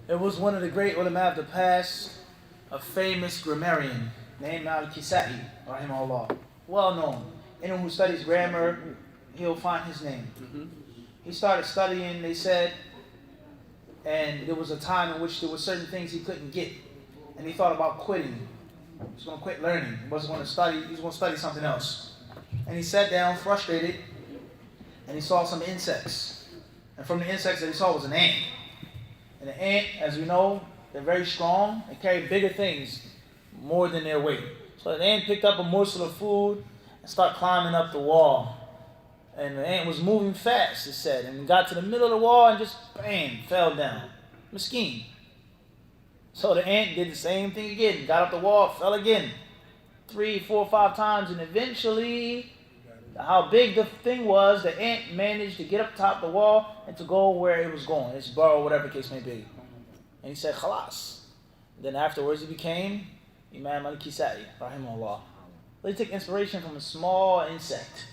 It was one of the great ulama of the past, a famous grammarian named Al-Kisa'i, rahimahullah. Well known. Anyone who studies grammar, he'll find his name. He started studying, they said, and there was a time in which there were certain things he couldn't get. And he thought about quitting. He was going to quit learning. He wasn't going to study, he was going to study something else. And he sat down frustrated, and he saw some insects. And from the insects that he saw was an ant. And the ant, as we know, they're very strong. They carry bigger things, more than their weight. So the ant picked up a morsel of food and started climbing up the wall. And the ant was moving fast, it said, and got to the middle of the wall and just, bam, fell down. Miskeen. So the ant did the same thing again, got up the wall, fell again. 3, 4, 5 times, and eventually, how big the thing was, the ant managed to get up top of the wall and to go where it was going, its burrow, whatever the case may be. And he said, khalas. Then afterwards he became Imam al-Kisa'i, rahimahullah. They took inspiration from a small insect.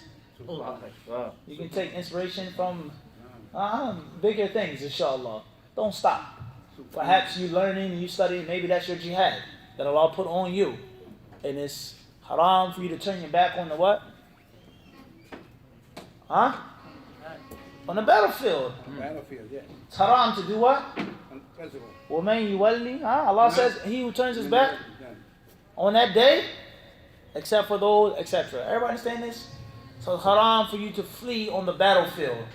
You can take inspiration from bigger things, inshallah. Don't stop. Perhaps you learning and you studying, maybe that's your jihad that Allah put on you. And it's haram for you to turn your back on the what? On the battlefield. Battlefield, yeah. It's haram to do what? Physical. وَمَنْ يُوَلِّي Allah says, he who turns his back on that day, except for those, etc. Everybody understand this? So it's haram for you to flee on the battlefield.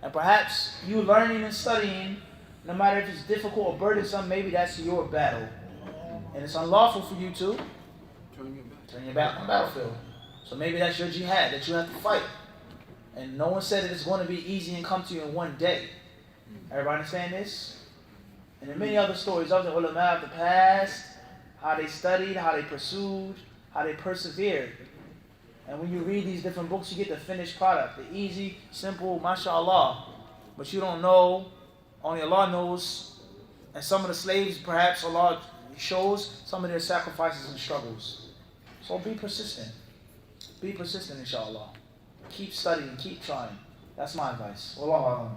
And perhaps you learning and studying, no matter if it's difficult or burdensome, maybe that's your battle. And it's unlawful for you to turn your back on the battlefield. So maybe that's your jihad, that you have to fight. And no one said that it's going to be easy and come to you in one day. Everybody understand this? And there are many other stories of the ulama of the past, how they studied, how they pursued, how they persevered. And when you read these different books, you get the finished product, the easy, simple, mashallah. But you don't know, only Allah knows. And some of the slaves, perhaps Allah shows some of their sacrifices and struggles. So be persistent. Be persistent, inshallah. Keep studying, keep trying. That's my advice. Wallahu a'lam.